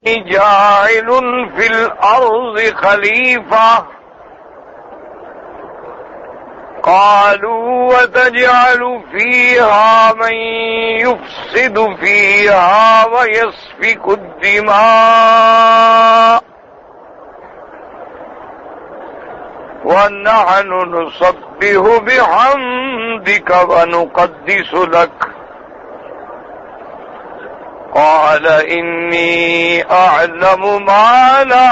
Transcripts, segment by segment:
جاعل في الأرض خليفة قالوا وتجعل فيها من يفسد فيها ويسفك الدماء ونحن نسبح بحمدك ونقدس لك قال إني أعلم ما لا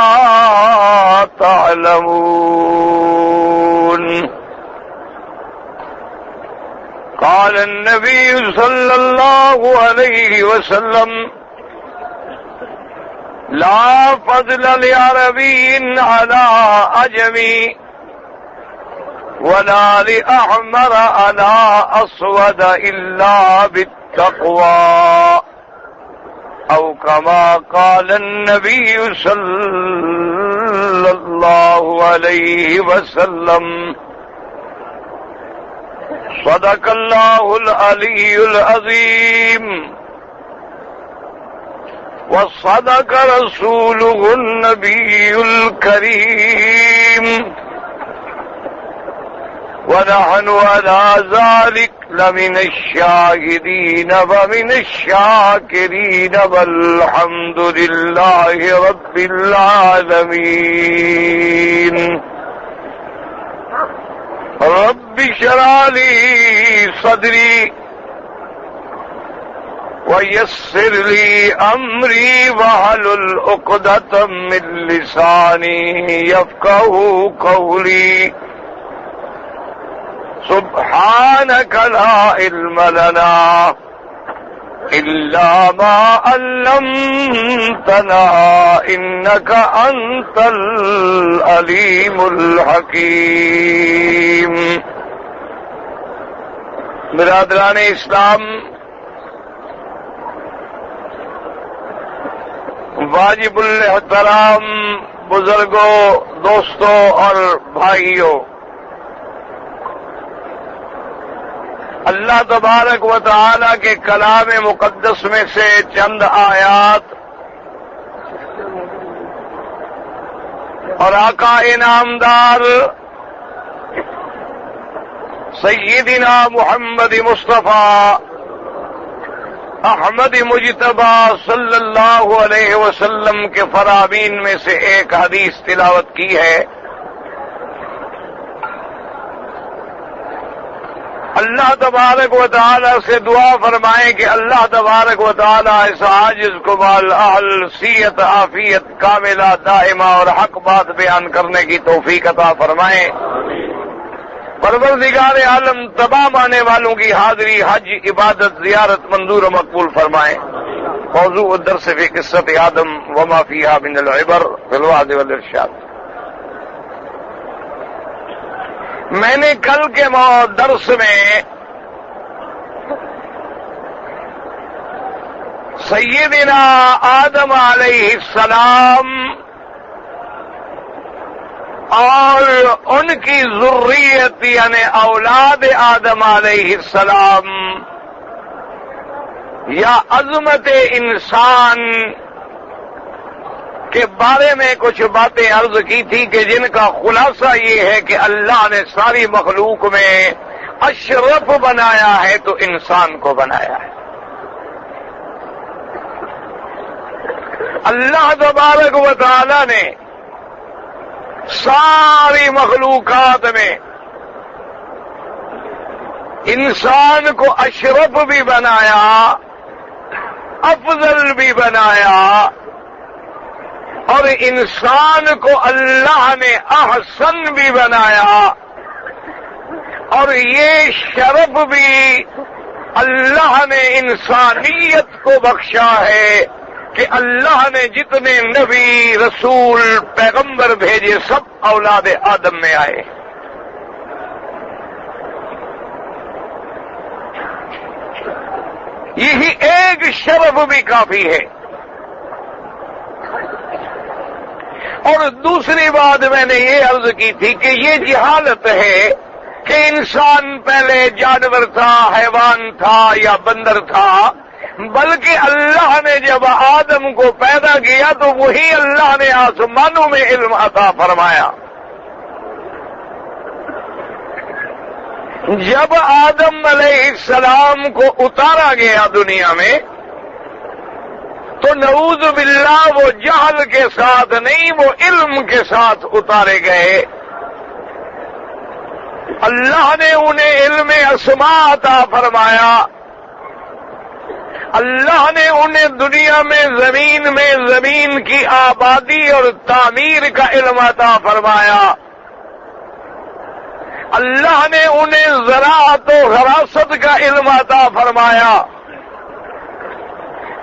تعلمون. قال النبي صلى الله عليه وسلم لا فضل لعربي على عجمي ولا لأحمر على أسود إلا بالتقوى أو كما قال النبي صلى الله عليه وسلم. صدق الله العلي العظيم وصدق رسوله النبي الكريم ونحن على ذلك لمن الشاهدين ومن الشاكرين والحمد لله رب العالمين. رب اشرح لي صدري ويسر لي أمري واحلل عقدة من لساني يفقهوا قولي. سبحانك لا علم لنا إلا ما علمتنا إنك أنت العليم الحكيم. برادران اسلام، واجب الاحترام بزرگوں، دوستوں اور بھائیوں، اللہ تبارک و تعالی کے کلام مقدس میں سے چند آیات اور آقا انعامدار سیدنا محمد مصطفیٰ احمد مجتبی صلی اللہ علیہ وسلم کے فرامین میں سے ایک حدیث تلاوت کی ہے۔ اللہ تبارک و تعالی سے دعا فرمائیں کہ اللہ تبارک و تعالی اس عاجز کو بال اہل صحت عافیت کاملہ دائمہ اور حق بات بیان کرنے کی توفیق عطا فرمائیں۔ پروردگار عالم تمام آنے والوں کی حاضری، حج، عبادت، زیارت منظور و مقبول فرمائیں۔ موضوع الدرس فی قصۃ آدم وما فیہا من العبر فی الوعظ والارشاد۔ میں نے کل کے درس میں سیدنا آدم علیہ السلام اور ان کی ذریت یعنی اولاد آدم علیہ السلام یا عظمت انسان کے بارے میں کچھ باتیں عرض کی تھی کہ جن کا خلاصہ یہ ہے کہ اللہ نے ساری مخلوق میں اشرف بنایا ہے تو انسان کو بنایا ہے۔ اللہ تبارک و تعالی نے ساری مخلوقات میں انسان کو اشرف بھی بنایا، افضل بھی بنایا، اور انسان کو اللہ نے احسن بھی بنایا، اور یہ شرف بھی اللہ نے انسانیت کو بخشا ہے کہ اللہ نے جتنے نبی، رسول، پیغمبر بھیجے سب اولاد آدم میں آئے۔ یہی ایک شرف بھی کافی ہے۔ اور دوسری بات میں نے یہ عرض کی تھی کہ یہ جہالت ہے کہ انسان پہلے جانور تھا، حیوان تھا یا بندر تھا، بلکہ اللہ نے جب آدم کو پیدا کیا تو وہی اللہ نے آسمانوں میں علم عطا فرمایا۔ جب آدم علیہ السلام کو اتارا گیا دنیا میں تو نعوذ باللہ وہ جہل کے ساتھ نہیں، وہ علم کے ساتھ اتارے گئے۔ اللہ نے انہیں علم اسماء عطا فرمایا، اللہ نے انہیں دنیا میں زمین کی آبادی اور تعمیر کا علم عطا فرمایا، اللہ نے انہیں زراعت و حراست کا علم عطا فرمایا،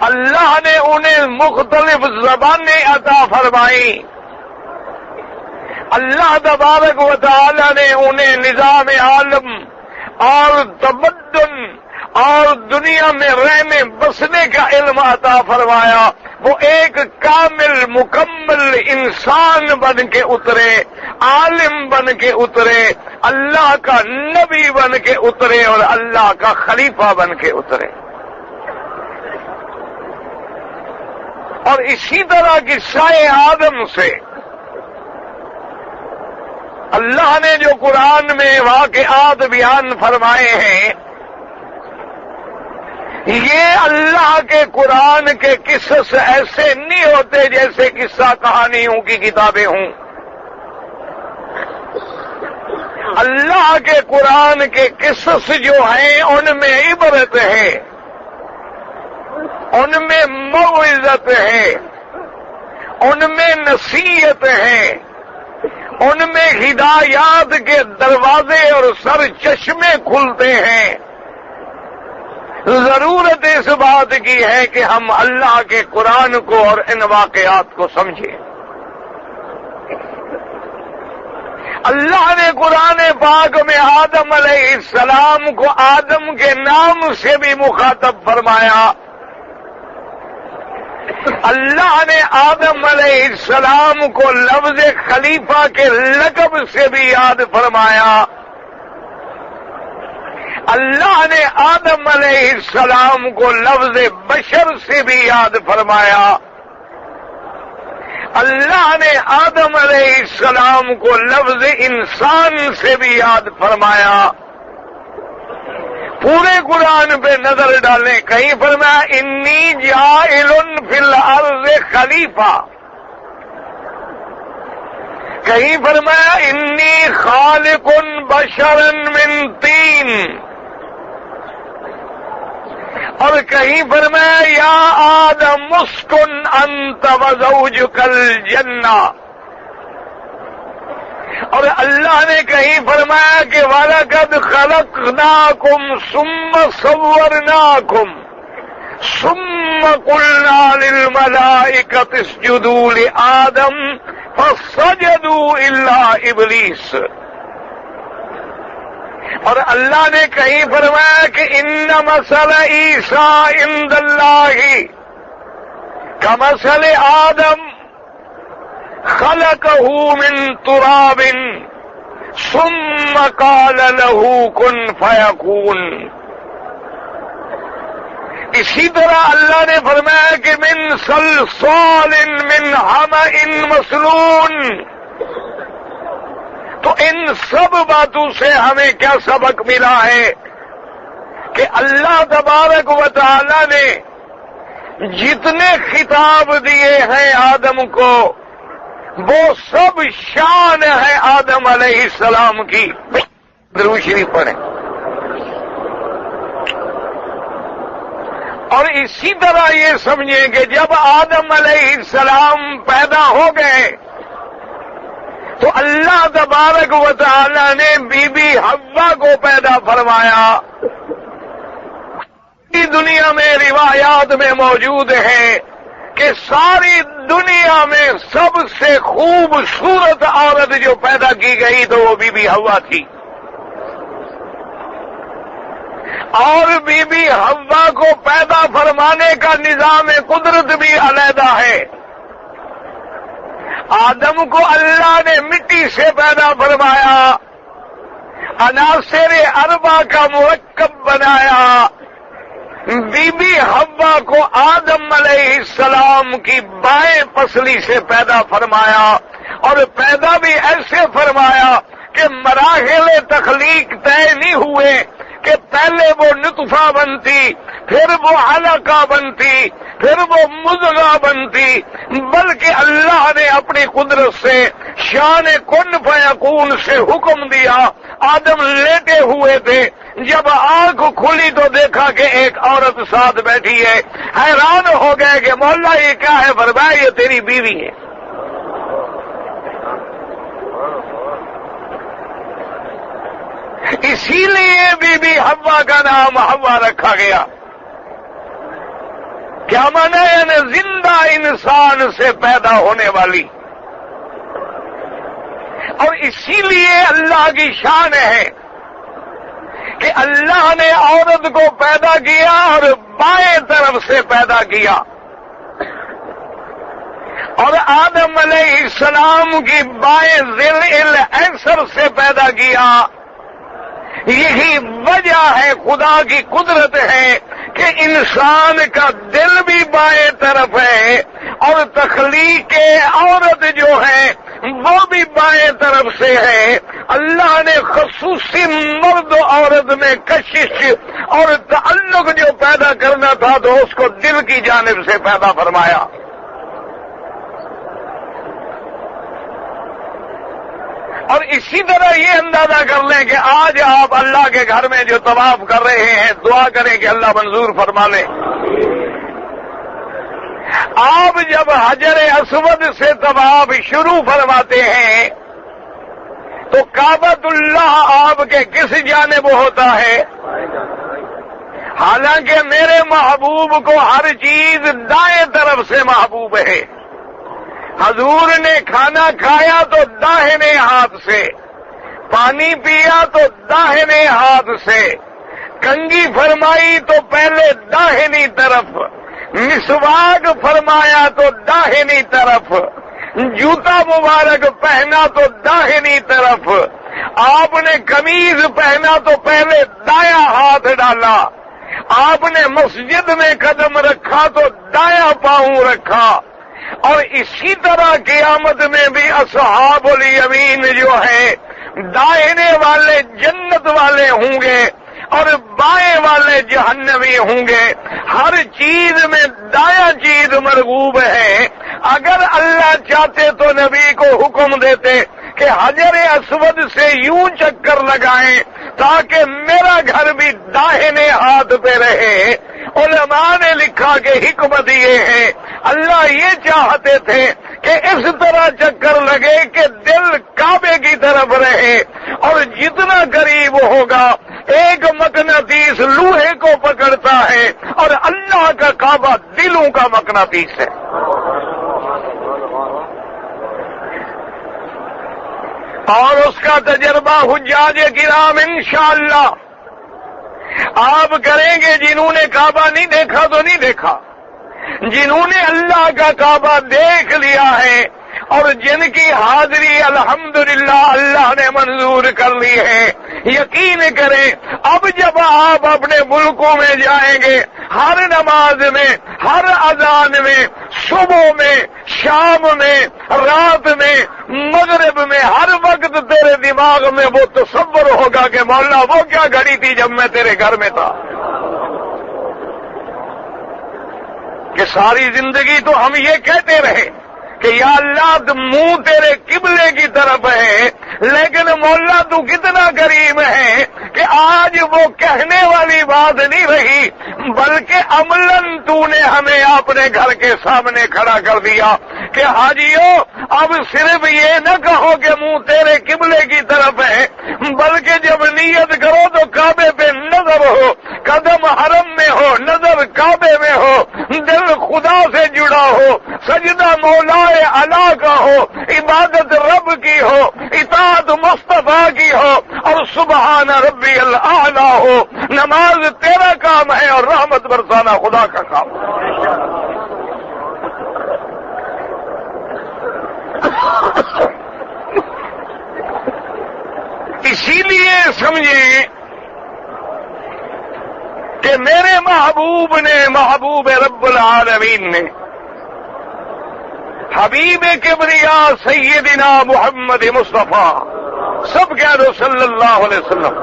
اللہ نے انہیں مختلف زبانیں عطا فرمائیں، اللہ تبارک و تعالی نے انہیں نظام عالم اور تمدن اور دنیا میں رہنے بسنے کا علم عطا فرمایا۔ وہ ایک کامل مکمل انسان بن کے اترے، عالم بن کے اترے، اللہ کا نبی بن کے اترے اور اللہ کا خلیفہ بن کے اترے۔ اور اسی طرح قصہ آدم سے اللہ نے جو قرآن میں واقعات بیان فرمائے ہیں، یہ اللہ کے قرآن کے قصص ایسے نہیں ہوتے جیسے قصہ کہانیوں کی کتابیں ہوں۔ اللہ کے قرآن کے قصص جو ہیں ان میں عبرت ہے، ان میں موعظت ہے، ان میں نصیحت ہے، ان میں ہدایات کے دروازے اور سر چشمے کھلتے ہیں۔ ضرورت اس بات کی ہے کہ ہم اللہ کے قرآن کو اور ان واقعات کو سمجھیں۔ اللہ نے قرآن پاک میں آدم علیہ السلام کو آدم کے نام سے بھی مخاطب فرمایا، اللہ نے آدم علیہ السلام کو لفظ خلیفہ کے لقب سے بھی یاد فرمایا، اللہ نے آدم علیہ السلام کو لفظ بشر سے بھی یاد فرمایا، اللہ نے آدم علیہ السلام کو لفظ انسان سے بھی یاد فرمایا۔ پورے قرآن پہ نظر ڈالیں، کہیں فرمایا انی جاعل فی الارض خلیفہ، کہیں فرمایا انی خالق بشرا من طین، اور کہیں فرمایا یا آدم اسکن انت وزوجک الجنہ، اور اللہ نے کہیں فرمایا کہ وَلَقَدْ خَلَقْنَاكُمْ ثُمَّ صَوَّرْنَاكُمْ ثُمَّ قُلْنَا لِلْمَلَائِكَةِ اسْجُدُوا لِآدَمَ فَسَجَدُوا إِلَّا إِبْلِيسَ، اور اللہ نے کہیں فرمایا کہ اِنَّ مَثَلَ عِیسَىٰ عِندَ اللَّهِ كَمَثَلِ آدَمَ خلقه من تراب ثم قال له كن فيكون۔ اسی طرح اللہ نے فرمایا کہ من صلصال من حمأ مسنون۔ تو ان سب باتوں سے ہمیں کیا سبق ملا ہے کہ اللہ تبارک و تعالی نے جتنے خطاب دیے ہیں آدم کو وہ سب شان ہے آدم علیہ السلام کی۔ درود شریف پڑھیں۔ اور اسی طرح یہ سمجھیں کہ جب آدم علیہ السلام پیدا ہو گئے تو اللہ تبارک و تعالی نے بی بی حوا کو پیدا فرمایا۔ دنیا میں روایات میں موجود ہے کہ ساری دنیا میں سب سے خوبصورت عورت جو پیدا کی گئی تو وہ بی بی حوا تھی، اور بی بی حوا کو پیدا فرمانے کا نظام قدرت بھی علیحدہ ہے۔ آدم کو اللہ نے مٹی سے پیدا فرمایا، عناصر اربع کا مرکب بنایا، بی بی حوا کو آدم علیہ السلام کی بائیں پسلی سے پیدا فرمایا، اور پیدا بھی ایسے فرمایا کہ مراحل تخلیق طے نہیں ہوئے کہ پہلے وہ نطفہ بنتی، پھر وہ علقہ بنتی، پھر وہ مضغہ بنتی، بلکہ اللہ نے اپنی قدرت سے شان کن فیکون سے حکم دیا۔ آدم لیٹے ہوئے تھے، جب آنکھ کھلی تو دیکھا کہ ایک عورت ساتھ بیٹھی ہے، حیران ہو گئے کہ مولا یہ کیا ہے؟ فرمایا یہ تیری بیوی ہے۔ اسی لیے بی بی حوا کا نام حوا رکھا گیا۔ کیا مانا ہے؟ یعنی زندہ انسان سے پیدا ہونے والی۔ اور اسی لیے اللہ کی شان ہے کہ اللہ نے عورت کو پیدا کیا اور بائیں طرف سے پیدا کیا، اور آدم علیہ السلام کی بائیں ذیل ایسر سے پیدا کیا۔ یہی وجہ ہے، خدا کی قدرت ہے کہ انسان کا دل بھی بائیں طرف ہے، اور تخلیق عورت جو ہے وہ بھی بائیں طرف سے ہے۔ اللہ نے خصوصی مرد و عورت میں کشش اور تعلق جو پیدا کرنا تھا تو اس کو دل کی جانب سے پیدا فرمایا۔ اور اسی طرح یہ اندازہ کر لیں کہ آج آپ اللہ کے گھر میں جو طواف کر رہے ہیں، دعا کریں کہ اللہ منظور فرما لے۔ آپ جب حجر اسود سے طواف شروع فرماتے ہیں تو کعبۃ اللہ آپ کے کس جانب ہوتا ہے؟ حالانکہ میرے محبوب کو ہر چیز دائیں طرف سے محبوب ہے۔ حضور نے کھانا کھایا تو داہنے ہاتھ سے، پانی پیا تو داہنے ہاتھ سے، کنگھی فرمائی تو پہلے داہنی طرف، مسواک فرمایا تو داہنی طرف، جوتا مبارک پہنا تو داہنی طرف، آپ نے قمیض پہنا تو پہلے دایاں ہاتھ ڈالا، آپ نے مسجد میں قدم رکھا تو دایاں پاؤں رکھا۔ اور اسی طرح قیامت میں بھی اصحاب الیمین جو ہیں دائنے والے جنت والے ہوں گے اور بائیں والے جہنمی ہوں گے۔ ہر چیز میں دایاں چیز مرغوب ہے۔ اگر اللہ چاہتے تو نبی کو حکم دیتے کہ حجر اسود سے یوں چکر لگائیں تاکہ میرا گھر بھی داہنے ہاتھ پہ رہے۔ علماء نے لکھا کہ حکمت یہ ہے، اللہ یہ چاہتے تھے کہ اس طرح چکر لگے کہ دل کعبے کی طرف رہے، اور جتنا قریب ہوگا ایک مقناطیس لوہے کو پکڑتا ہے اور اللہ کا کعبہ دلوں کا مقناطیس ہے۔ اور اس کا تجربہ حجاج کرام انشاءاللہ آپ کریں گے۔ جنہوں نے کعبہ نہیں دیکھا تو نہیں دیکھا، جنہوں نے اللہ کا کعبہ دیکھ لیا ہے اور جن کی حاضری الحمدللہ اللہ نے منظور کر لی ہے، یقین کریں اب جب آپ اپنے ملکوں میں جائیں گے، ہر نماز میں، ہر اذان میں، صبح میں، شام میں، رات میں، مغرب میں، ہر وقت تیرے دماغ میں وہ تصور ہوگا کہ مولا وہ کیا گھڑی تھی جب میں تیرے گھر میں تھا، کہ ساری زندگی تو ہم یہ کہتے رہے کہ یا اللہ منہ تیرے قبلے کی طرف ہے، لیکن مولا تو کتنا کریم ہے کہ آج وہ کہنے والی بات نہیں رہی بلکہ عملاً تو نے ہمیں اپنے گھر کے سامنے کھڑا کر دیا کہ حاجیوں اب صرف یہ نہ کہو کہ منہ تیرے قبلے کی طرف ہے، بلکہ جب نیت کرو تو کعبے پہ نظر ہو، قدم حرم میں ہو، نظر کعبے میں ہو، دل خدا سے جڑا ہو، سجدہ مولا اللہ کا ہو، عبادت رب کی ہو، اطاعت مصطفیٰ کی ہو، اور سبحان ربی الاعلی ہو۔ نماز تیرا کام ہے اور رحمت برسانا خدا کا کام ہے۔ اسی لیے سمجھیں کہ میرے محبوب محبوب نے، محبوب رب العالمین نے، حبیب کبریا سیدنا محمد مصطفیٰ سب کہہ دو صلی اللہ علیہ وسلم،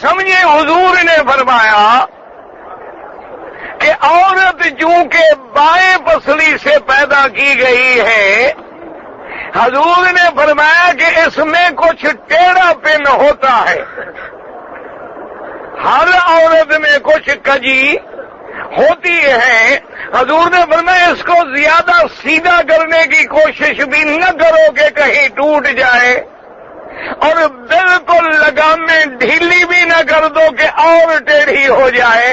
سمجھے حضور نے فرمایا کہ عورت چونکہ بائیں پسلی سے پیدا کی گئی ہے، حضور نے فرمایا کہ اس میں کچھ ٹیڑھا پن ہوتا ہے، ہر عورت میں کچھ کجی ہوتی ہے۔ حضور نے فرمایا اس کو زیادہ سیدھا کرنے کی کوشش بھی نہ کرو کہ کہیں ٹوٹ جائے، اور بالکل لگام میں ڈھیلی بھی نہ کر دو کہ اور ٹیڑھی ہو جائے۔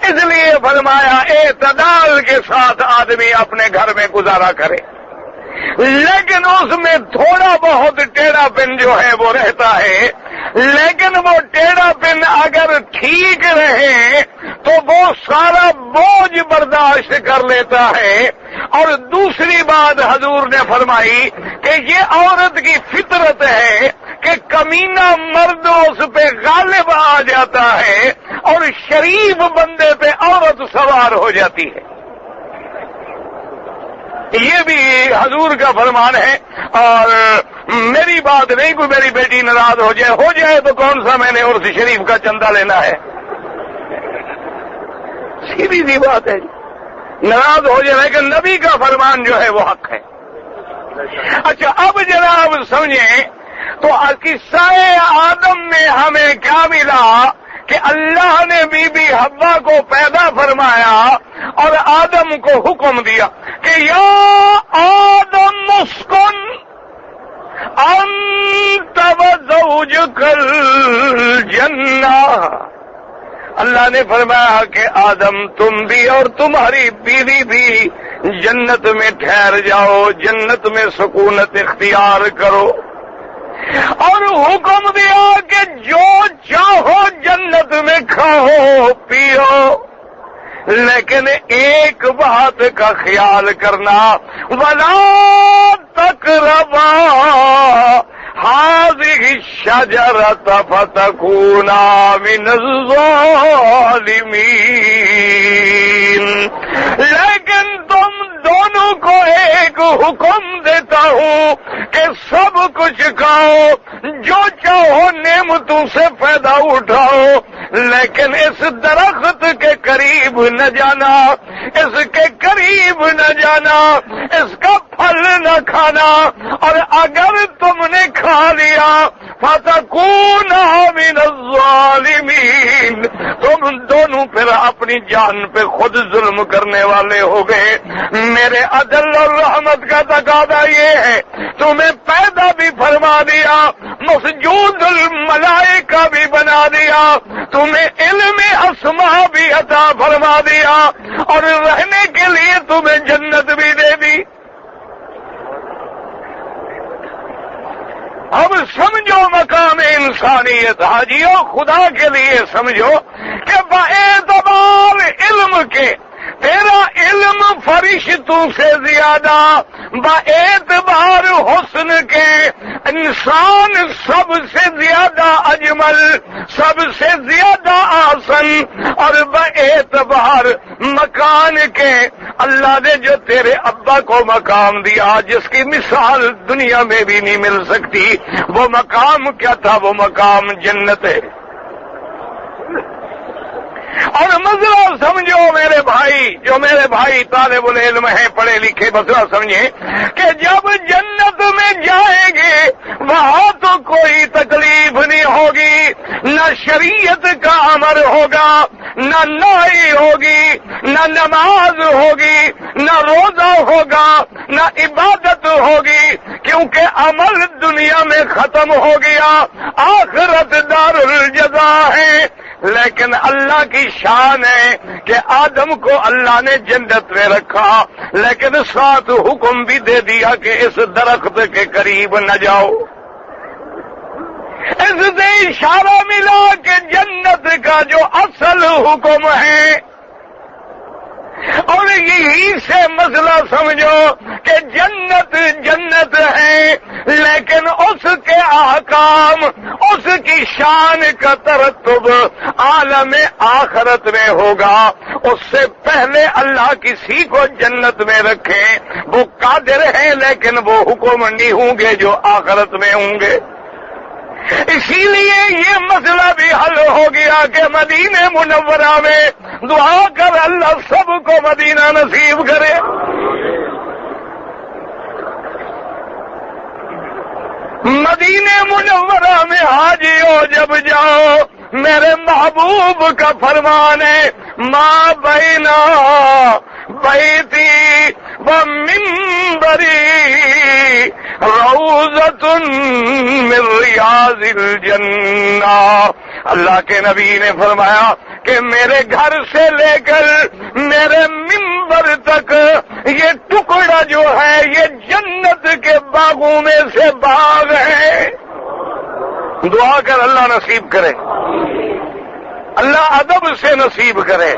اس لیے فرمایا اعتدال کے ساتھ آدمی اپنے گھر میں گزارا کرے، لیکن اس میں تھوڑا بہت ٹیڑھا پن جو ہے وہ رہتا ہے، لیکن وہ ٹیڑھا پن اگر ٹھیک رہے تو وہ سارا بوجھ برداشت کر لیتا ہے۔ اور دوسری بات حضور نے فرمائی کہ یہ عورت کی فطرت ہے کہ کمینہ مرد اس پہ غالب آ جاتا ہے اور شریف بندے پہ عورت سوار ہو جاتی ہے۔ یہ بھی حضور کا فرمان ہے، اور میری بات نہیں، کوئی میری بیٹی ناراض ہو جائے تو کون سا میں نے عرس شریف کا چندہ لینا ہے، سیدھی سی بات ہے، ناراض ہو جائے، لیکن نبی کا فرمان جو ہے وہ حق ہے۔ اچھا اب جناب سمجھیں تو قصہ آدم میں ہمیں کیا ملا کہ اللہ نے بی بی حوا کو پیدا فرمایا اور آدم کو حکم دیا کہ یا آدم اسکن انت وزوجک الجنہ۔ اللہ نے فرمایا کہ آدم تم بھی اور تمہاری بیوی بھی جنت میں ٹھہر جاؤ، جنت میں سکونت اختیار کرو، اور حکم دیا کہ جو چاہو جنت میں کھاؤ پیو، لیکن ایک بات کا خیال کرنا، وَلَا تَقْرَبَا هَٰذِهِ الشَّجَرَةَ فَتَكُونَا مِنَ الظَّالِمِينَ۔ لیکن تم دونوں کو ایک حکم دیتا ہوں کہ سب کچھ کھاؤ، جو چاہو نعمتوں سے فائدہ اٹھاؤ، لیکن اس درخت کے قریب نہ جانا، اس کے قریب نہ جانا، اس کا پھل نہ کھانا، اور اگر تم نے کھا لیا فَتَكُونَا مِنَ الظَّالِمِينَ، تم دونوں پھر اپنی جان پہ خود ظلم کرنے والے ہو گئے۔ میرے عدل اور رحمت کا تقاضا یہ ہے، تمہیں پیدا بھی فرما دیا، مسجود الملائکہ بھی بنا دیا، تمہیں علم اسماء بھی عطا فرما دیا، اور رہنے کے لیے تمہیں جنت بھی دے دی۔ اب سمجھو مقام انسانیت، حاجیوں خدا کے لیے سمجھو کہ باعتبار علم کے تیرا علم فرشتوں سے زیادہ، باعتبار حسن کے انسان سب سے زیادہ اجمل، سب سے زیادہ آسن، اور باعتبار مکان کے اللہ نے جو تیرے ابا کو مقام دیا جس کی مثال دنیا میں بھی نہیں مل سکتی، وہ مقام کیا تھا؟ وہ مقام جنت ہے۔ اور مسئلہ سمجھو میرے بھائی، جو میرے بھائی طالب العلم ہیں، پڑھے لکھے، مسئلہ سمجھیں کہ جب جنت میں جائیں گے وہاں تو کوئی تکلیف نہیں ہوگی، نہ شریعت کا امر ہوگا، نہ نائی ہوگی، نہ نماز ہوگی، نہ روزہ ہوگا، نہ عبادت ہوگی، کیونکہ عمل دنیا میں ختم ہو گیا، آخرت دار الجزا ہے۔ لیکن اللہ کی شان ہے کہ آدم کو اللہ نے جنت میں رکھا، لیکن ساتھ حکم بھی دے دیا کہ اس درخت کے قریب نہ جاؤ۔ اس سے اشارہ ملا کہ جنت کا جو اصل حکم ہے، اور یہی سے مسئلہ سمجھو کہ جنت جنت ہے، لیکن اس کے احکام، اس کی شان کا ترتب عالم آخرت میں ہوگا۔ اس سے پہلے اللہ کسی کو جنت میں رکھے، وہ قادر ہیں لیکن وہ حکم نہیں ہوں گے جو آخرت میں ہوں گے۔ اسی لیے یہ مسئلہ بھی حل ہو گیا کہ مدینہ منورہ میں دعا کر اللہ سب کو مدینہ نصیب کرے۔ مدینہ منورہ میں حاجیوں جب جاؤ، میرے محبوب کا فرمان ہے ما بینا بیتی و منبری روضۃ من ریاض الجنہ۔ اللہ کے نبی نے فرمایا کہ میرے گھر سے لے کر میرے منبر تک یہ ٹکڑا جو ہے یہ جنت کے باغوں میں سے باغ ہے۔ دعا کر اللہ نصیب کرے، اللہ ادب سے نصیب کرے،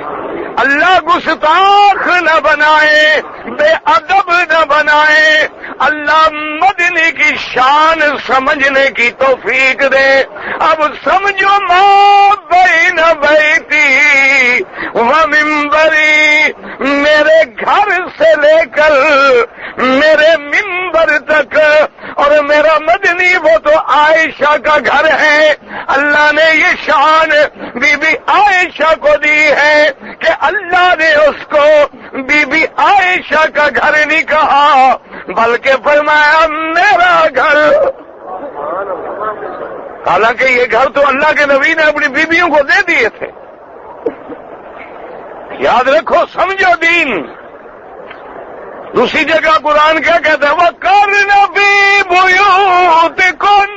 اللہ گستاخ نہ بنائے، بے ادب نہ بنائے، اللہ مدنی کی شان سمجھنے کی توفیق دے۔ اب سمجھو ما بین بیتی و منبری، میرے گھر سے لے کر میرے منبر تک، اور میرا مدنی وہ تو عائشہ کا گھر ہے۔ اللہ نے یہ شان بی بی عائشہ کو دی ہے کہ اللہ نے اس کو بی بی عائشہ کا گھر نہیں کہا بلکہ فرمایا میرا گھر۔ حالانکہ یہ گھر تو اللہ کے نبی نے اپنی بیویوں کو دے دیے تھے۔ یاد رکھو، سمجھو دین۔ دوسری جگہ قرآن کیا کہتا ہے وَقَرْنَ فِي بُيُوتِكُنَّ۔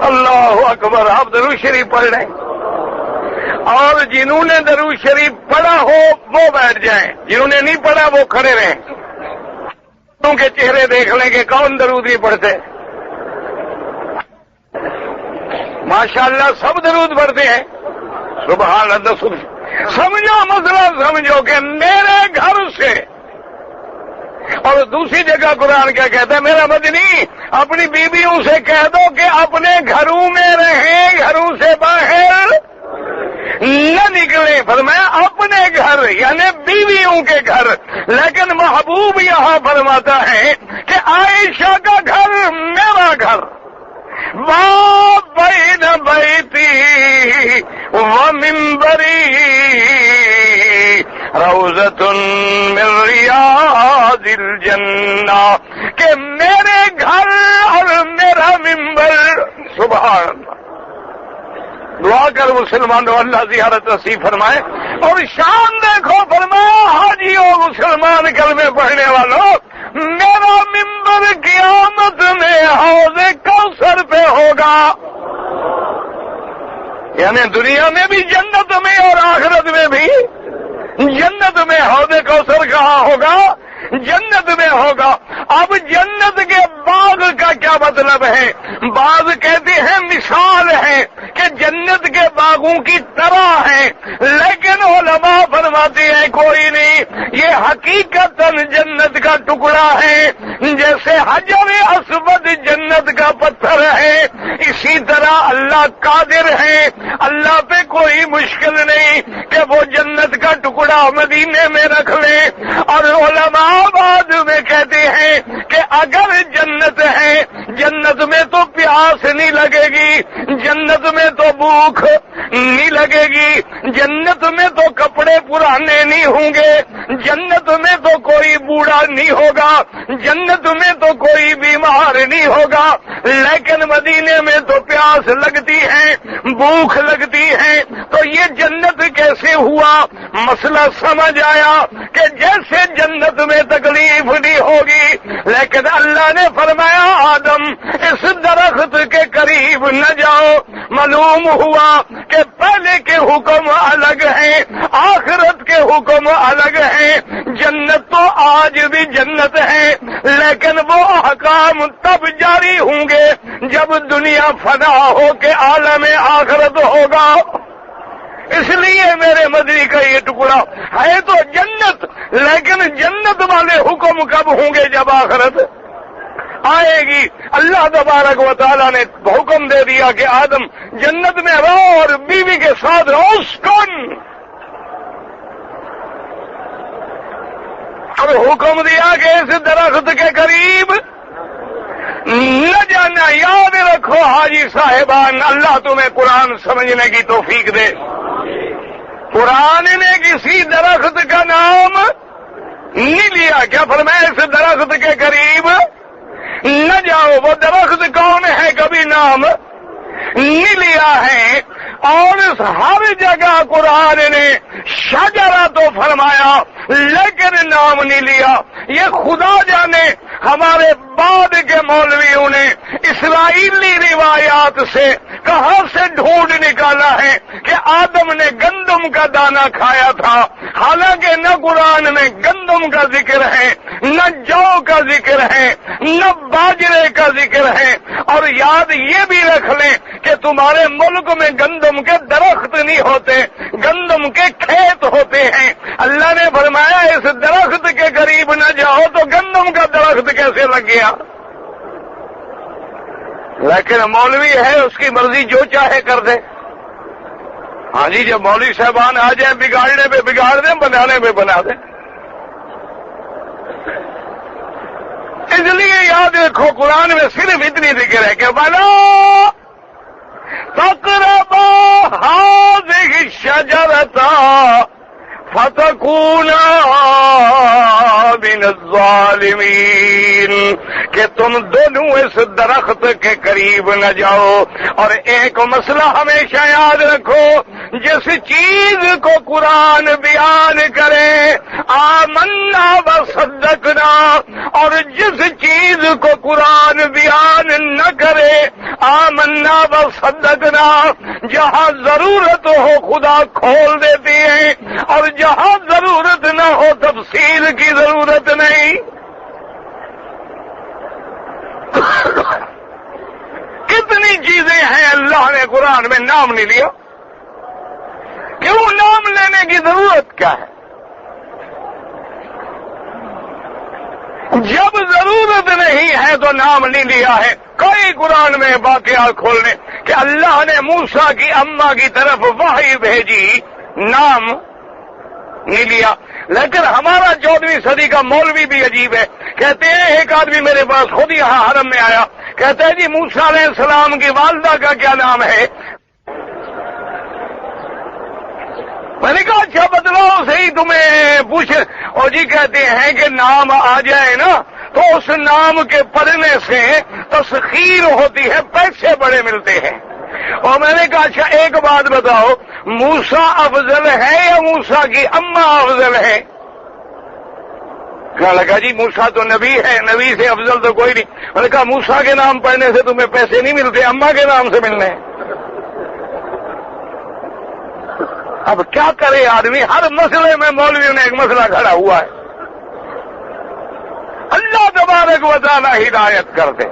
اللہ اکبر، آپ درود شریف پڑھ رہے ہیں، اور جنہوں نے درود شریف پڑھا ہو وہ بیٹھ جائیں، جنہوں نے نہیں پڑھا وہ کھڑے رہیں، ان کے چہرے دیکھ لیں کہ کون درود نہیں پڑھتے۔ ماشاءاللہ سب درود پڑھتے ہیں، سبحان اللہ۔ سمجھو مسئلہ، سمجھو کہ میرے گھر سے، اور دوسری جگہ قرآن کیا کہتا ہے میرا مدنی اپنی بیویوں سے کہہ دو کہ اپنے گھروں میں رہیں، گھروں سے باہر نہ نکلیں۔ فرمایا اپنے گھر یعنی بیویوں کے گھر، لیکن محبوب یہاں فرماتا ہے کہ عائشہ کا گھر میرا گھر۔ ما بین بیتی و منبری روضۃ من ریاض الجنہ، کہ میرے گھر اور میرا منبر، سبحان اللہ۔ دعا کر مسلمانوں اللہ زیارت نصیب فرمائے۔ اور شان دیکھو، فرمایا حاجیوں مسلمان کلمے پڑھنے والوں، میرا منبر قیامت میں حوض کوثر پہ ہوگا۔ یعنی دنیا میں بھی جنت میں اور آخرت میں بھی جنت میں حوض کوثر کہاں ہوگا؟ جنت میں ہوگا۔ اب جنت کے باغ کا کیا مطلب ہے؟ بعض کہتے ہیں مثال ہے کہ جنت کے باغوں کی طرح ہے، لیکن علماء فرماتے ہیں کوئی نہیں، یہ حقیقتاً جنت کا ٹکڑا ہے۔ جیسے حجر اسود جنت کا پتھر ہے، اسی طرح اللہ قادر ہے، اللہ پہ کوئی مشکل نہیں کہ وہ جنت کا ٹکڑا مدینے میں رکھ لے۔ اور علماء بعد میں کہتے ہیں کہ اگر جنت ہے، جنت میں تو پیاس نہیں لگے گی، جنت میں تو بھوک نہیں لگے گی، جنت میں تو کپڑے پرانے نہیں ہوں گے، جنت میں تو کوئی بوڑھا نہیں ہوگا، جنت میں تو کوئی بیمار نہیں ہوگا، لیکن مدینے میں تو پیاس لگتی ہے، بھوک لگتی ہے۔ تو یہ جنت کیسے ہوا؟ مسئلہ سمجھ آیا کہ جیسے جنت میں تکلیف نہیں ہوگی، لیکن اللہ نے فرمایا آدم اس درخت کے قریب نہ جاؤ۔ معلوم ہوا کہ پہلے کے حکم الگ ہیں، آخرت کے حکم الگ ہیں۔ جنت تو آج بھی جنت ہے، لیکن وہ احکام تب جاری ہوں گے جب دنیا فنا ہو کے عالم آخرت ہوگا۔ اس لیے میرے مدنی کا یہ ٹکڑا ہے تو جنت، لیکن جنت والے حکم کب ہوں گے؟ جب آخرت آئے گی۔ اللہ تبارک و تعالیٰ نے حکم دے دیا کہ آدم جنت میں رہو اور بیوی کے ساتھ رہو، اسکن، اور حکم دیا کہ اس درخت کے قریب نہ جانا۔ یاد رکھو حاجی صاحبان، اللہ تمہیں قرآن سمجھنے کی توفیق دے۔ قرآن نے کسی درخت کا نام نہیں لیا، کیا فرمایا؟ اس درخت کے قریب نہ جاؤ۔ وہ درخت کون ہے؟ کبھی نام نہیں لیا ہے۔ اور اس ہر جگہ قرآن نے شجرہ تو فرمایا لیکن نام نہیں لیا۔ یہ خدا جانے ہمارے بعد کے مولویوں نے اسرائیلی روایات سے کہاں سے ڈھونڈ نکالا ہے کہ آدم نے گندم کا دانہ کھایا تھا، حالانکہ نہ قرآن میں گندم کا ذکر ہے، نہ جو کا ذکر ہے، نہ باجرے کا ذکر ہے۔ اور یاد یہ بھی رکھ لیں کہ تمہارے ملک میں گندم کے درخت نہیں ہوتے، گندم کے کھیت ہوتے ہیں۔ اللہ نے فرمایا اس درخت کے قریب نہ جاؤ، تو گندم کا درخت کیسے لگ گیا؟ لیکن مولوی ہے، اس کی مرضی جو چاہے کر دے۔ ہاں جی، جب مولوی صاحبان آ جائیں بگاڑنے پہ بگاڑ دیں، بنانے پہ بنا دیں۔ اس لیے یاد رکھو قرآن میں صرف اتنی ذکر ہے کہ بلا تقربا هذه الشجرة فتكونا من الظالمین، کہ تم دونوں اس درخت کے قریب نہ جاؤ۔ اور ایک مسئلہ ہمیشہ یاد رکھو، جس چیز کو قرآن بیان کرے آمنا وصدقنا، اور جس چیز کو قرآن بیان نہ کرے آمنا وصدقنا، جہاں ضرورت ہو خدا کھول دیتی ہے، اور جہاں ضرورت نہ ہو تفصیل کی ضرورت نہیں۔ کتنی چیزیں ہیں اللہ نے قرآن میں نام نہیں لیا، کیوں نام لینے کی ضرورت کیا ہے؟ جب ضرورت نہیں ہے تو نام نہیں لیا ہے۔ کئی قرآن میں واقعات کھولنے کہ اللہ نے موسیٰ کی اماں کی طرف وحی بھیجی، نام نہیں لیا۔ لیکن ہمارا 14ویں صدی کا مولوی بھی عجیب ہے، کہتے ہیں ایک آدمی میرے پاس خود یہاں حرم میں آیا، کہتا ہے جی موسیٰ علیہ السلام کی والدہ کا کیا نام ہے؟ میں نے کہا اچھا بدلاؤ صحیح، تمہیں پوچھے۔ اور جی کہتے ہیں کہ نام آ جائے نا تو اس نام کے پڑھنے سے تسخیر ہوتی ہے، پیسے بڑے ملتے ہیں۔ اور میں نے کہا اچھا ایک بات بتاؤ، موسیٰ افضل ہے یا موسیٰ کی اماں افضل ہے؟ کہنے لگا جی موسیٰ تو نبی ہے، نبی سے افضل تو کوئی نہیں۔ میں نے کہا موسیٰ کے نام پڑھنے سے تمہیں پیسے نہیں ملتے، اماں کے نام سے ملنے ہیں۔ اب کیا کرے آدمی، ہر مسئلے میں مولویوں نے ایک مسئلہ کھڑا ہوا ہے۔ اللہ تبارک و تعالی ہدایت کر دے،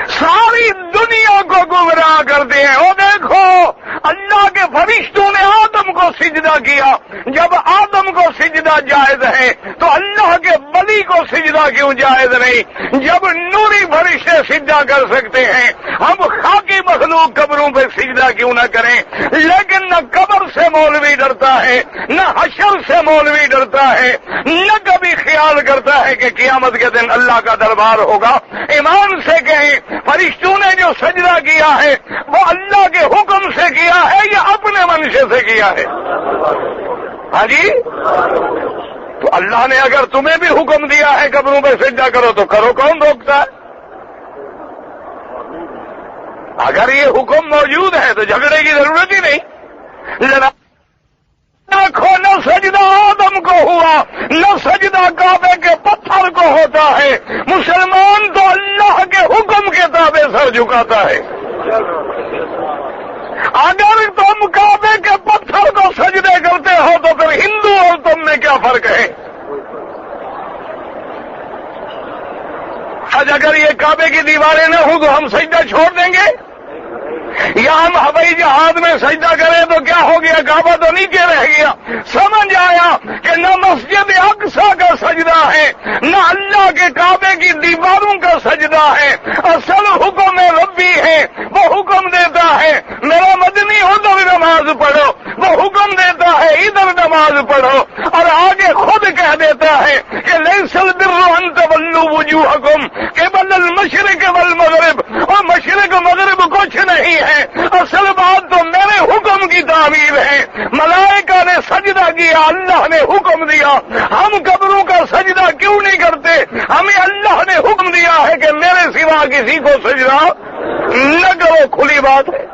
ساری دنیا کو گمراہ کرتے ہیں۔ وہ دیکھو اللہ کے فرشتوں نے آدم کو سجدہ کیا، جب آدم کو سجدہ جائز ہے تو اللہ کے ولی کو سجدہ کیوں جائز نہیں؟ جب نوری فرشتے سجدہ کر سکتے ہیں، ہم خاکی مخلوق قبروں پہ سجدہ کیوں نہ کریں؟ لیکن نہ قبر سے مولوی ڈرتا ہے، نہ حشر سے مولوی ڈرتا ہے، نہ کبھی خیال کرتا ہے کہ قیامت کے دن اللہ کا دربار ہوگا۔ ایمان سے کہیں فرشتوں نے جو سجدہ کیا ہے وہ اللہ کے حکم سے کیا ہے یا اپنے منشے سے کیا ہے؟ ہاں جی، تو اللہ نے اگر تمہیں بھی حکم دیا ہے قبروں پہ سجدہ کرو تو کرو، کون روکتا ہے؟ اگر یہ حکم موجود ہے تو جھگڑے کی ضرورت ہی نہیں۔ دیکھو نہ سجدہ آدم کو ہوا، نہ سجدہ کعبے کے پتھر کو ہوتا ہے، مسلمان تو اللہ کے حکم کے تابع سر جھکاتا ہے۔ اگر تم کعبے کے پتھر کو سجدے کرتے ہو تو پھر ہندو اور تم میں کیا فرق ہے؟ آج اگر یہ کعبے کی دیواریں نہ ہوں تو ہم سجدہ چھوڑ دیں گے؟ یا ہم ہوائی جہاز میں سجدہ کریں تو کیا ہو گیا؟ کعبہ تو نیچے رہ گیا۔ سمجھ آیا کہ نہ مسجد اقصی کا سجدہ ہے نہ اللہ کے کعبے کی دیواروں کا سجدہ ہے، اصل حکم ربی ہے، وہ حکم دیتا ہے میرا مدنی ادھر نماز پڑھو، وہ حکم دیتا ہے ادھر نماز پڑھو، اور آگے خود کہہ دیتا ہے کہ لیس البر ان تولوا وجوہکم قبل المشرق والمغرب، اور مشرق مغرب کچھ نہیں ہے، اصل بات تو میرے حکم کی تعبیر ہے۔ ملائکہ نے سجدہ کیا، اللہ نے حکم دیا، ہم قبروں کا سجدہ کیوں نہیں کرتے؟ ہمیں اللہ نے حکم دیا ہے کہ میرے سوا کسی کو سجدہ نہ کرو، کھلی بات ہے۔